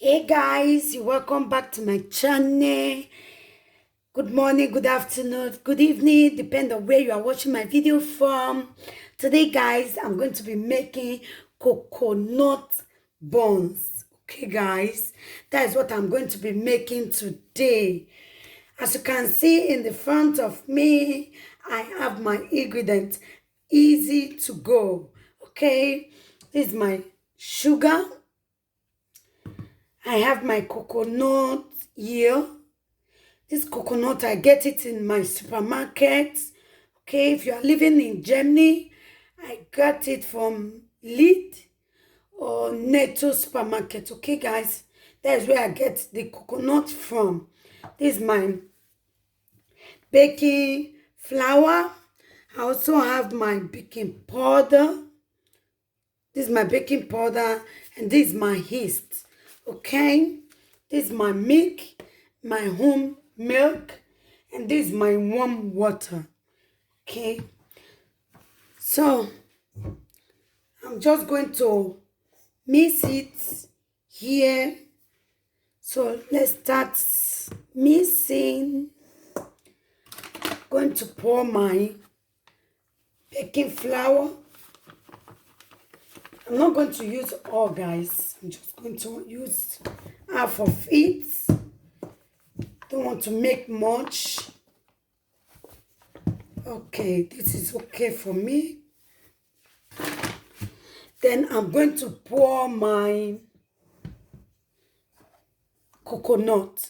Hey guys, welcome back to my channel. Good morning, good afternoon, good evening, depending on where you are watching my video from. Today guys, I'm going to be making coconut buns. Okay guys, that is what I'm going to be making today. As you can see in the front of me, I have my ingredients easy to go. Okay, this is my sugar. I have my coconut here. This coconut, I get it in my supermarket. Okay, if you are living in Germany, I got it from Lead or Netto supermarket. Okay, guys, that's where I get the coconut from. This is my baking flour. I also have my baking powder. This is my baking powder and this is my yeast. Okay, this is my milk, my home milk, and this is my warm water. Okay, so I'm just going to mix it here. So let's start mixing. Going to pour my baking flour. I'm not going to use all, guys. I'm just going to use half of it. Don't want to make much. Okay, this is okay for me. Then I'm going to pour my coconut.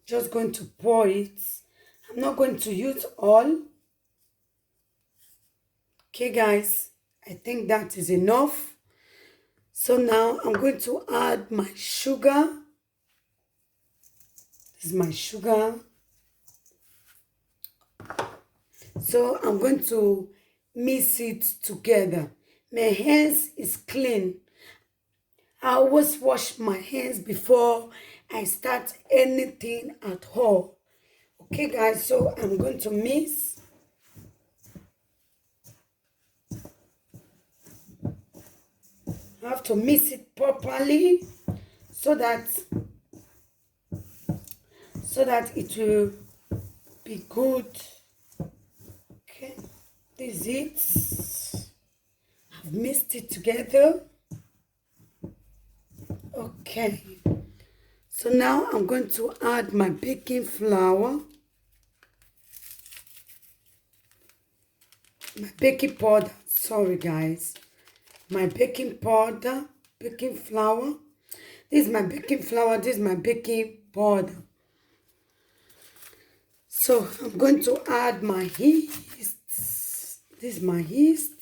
Just going to pour it. I'm not going to use all. Okay, guys, I think that is enough. So now I'm going to add my sugar. This is my sugar. So I'm going to mix it together. My hands is clean. I always wash my hands before I start anything at all. Okay guys, so I'm going to mix. I have to mix it properly so that it will be good. Okay, this is it. I've mixed it together. Okay, so now I'm going to add my baking flour, my baking powder. Sorry guys, my baking powder, baking flour. This is my baking flour, this is my baking powder. So I'm going to add my yeast. This is my yeast.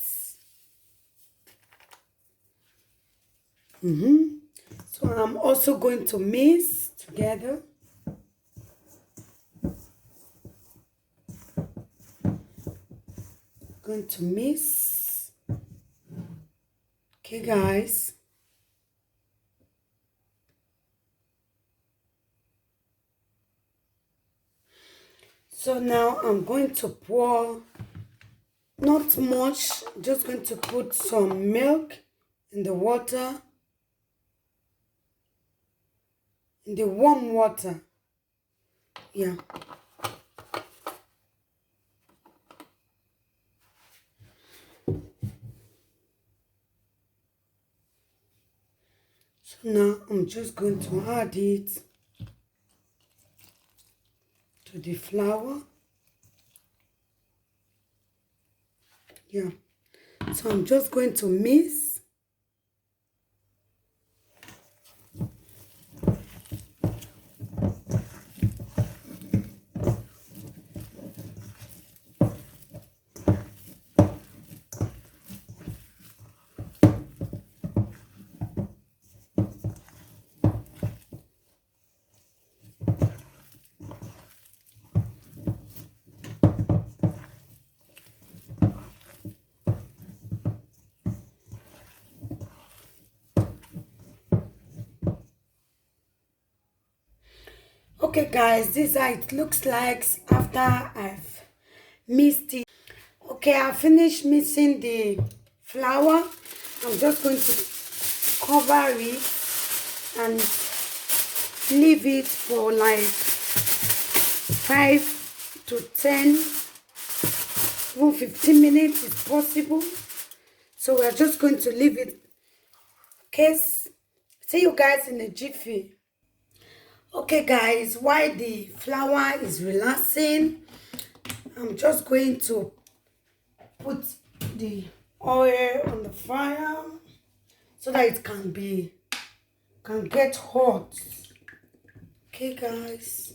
So I'm also going to mix together. Going to mix. Okay guys. So now I'm going to pour, not much, just going to put some milk in the water, in the warm water. Yeah. So now I'm just going to add it to the flour. Yeah. So I'm just going to mix. Okay guys, this is how it looks like after I've mixed it. Okay, I finished mixing the flour. I'm just going to cover it and leave it for like 5 to 10, even 15 minutes is possible. So we're just going to leave it. Okay, see you guys in a jiffy. Okay guys, while the flour is relaxing, I'm just going to put the oil on the fire so that it can get hot. Okay guys.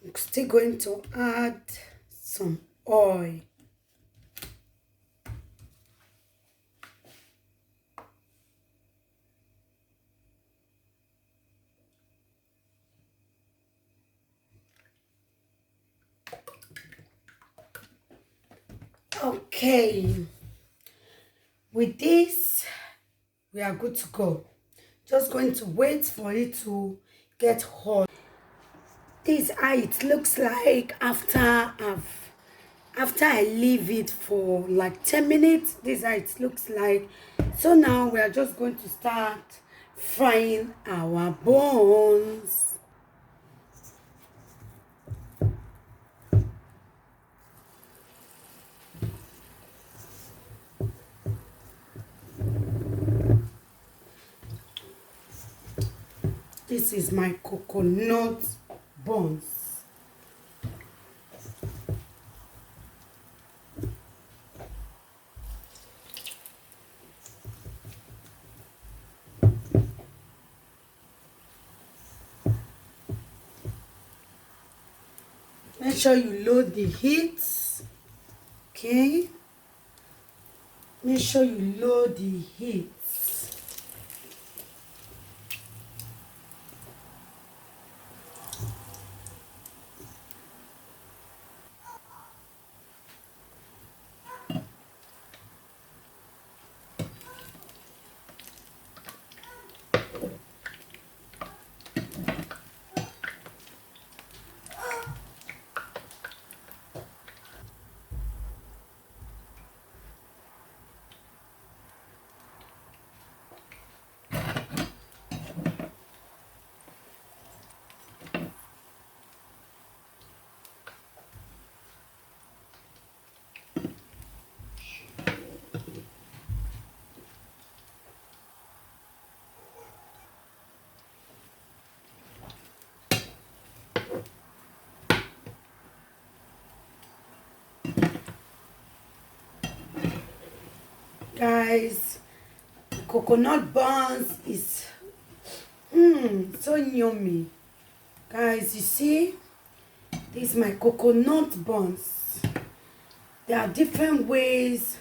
I'm still going to add some oil. Okay, with this we are good to go. Just going to wait for it to get hot. This is how it looks like after I leave it for like 10 minutes. This is how it looks like. So now we are just going to start frying our buns. This is my coconut buns. Make sure you load the heat. Okay. Make sure you load the heat. Guys, coconut buns is so yummy. Guys, you see, this is my coconut buns. There are different ways.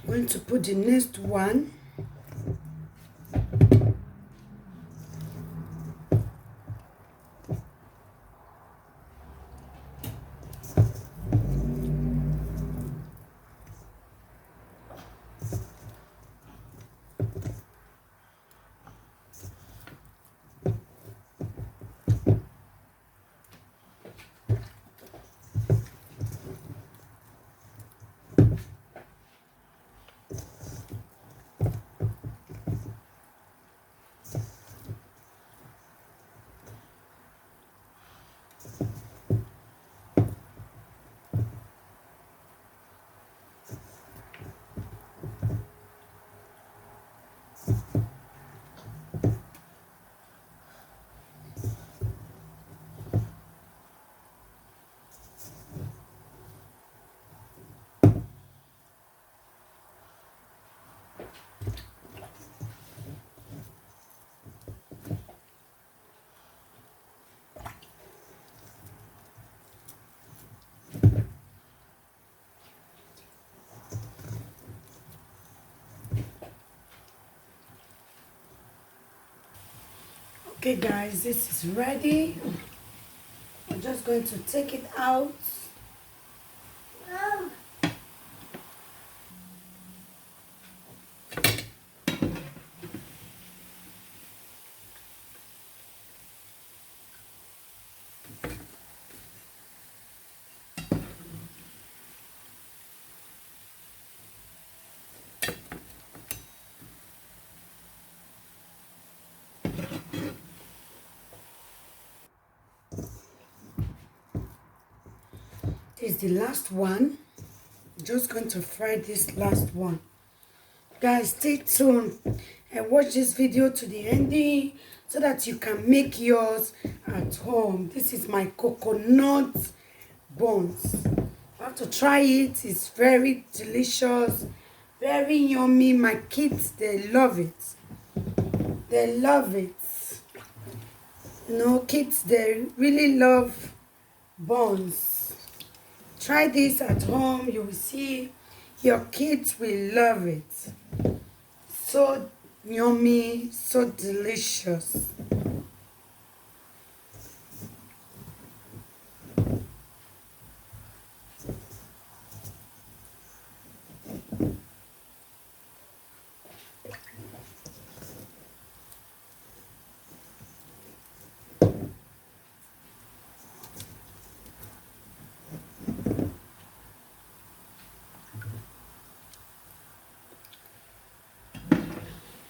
I'm going to put the next one. Okay guys, this is ready. I'm just going to take it out. This is the last one. I'm just going to fry this last one. Guys, stay tuned and watch this video to the ending so that you can make yours at home. This is my coconut buns. You have to try it. It's very delicious, very yummy. My kids, they love it. They love it. You know, kids, they really love buns. Try this at home. You will see your kids will love it. So yummy, so delicious.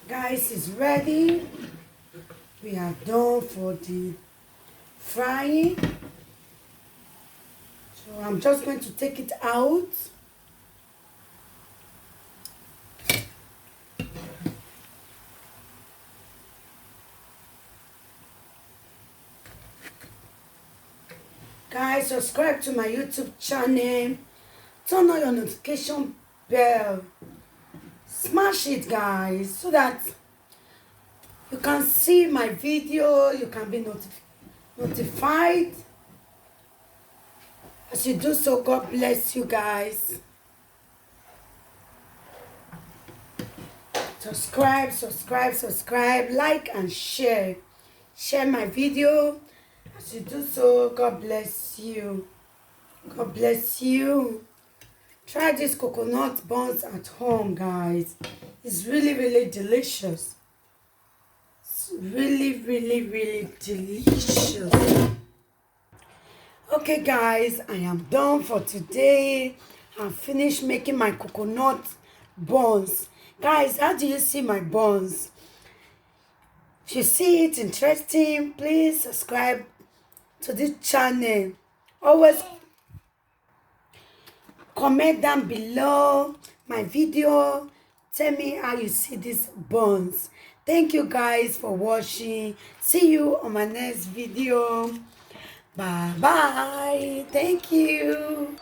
Guys, it's ready. We are done for the frying. So I'm just going to take it out. Guys, subscribe to my YouTube channel. Turn on your notification bell. Smash it, guys, so that you can see my video. You can be notified. As you do so, God bless you guys. Subscribe, subscribe, subscribe, like and share. Share my video. As you do so, God bless you. God bless you. Try this coconut buns at home, guys. It's really, really delicious. It's really, really, really delicious. Okay, guys, I am done for today. I've finished making my coconut buns. Guys, how do you see my buns? If you see it interesting, please subscribe to this channel. Always comment down below my video. Tell me how you see these buns. Thank you guys for watching. See you on my next video. Bye bye. Thank you.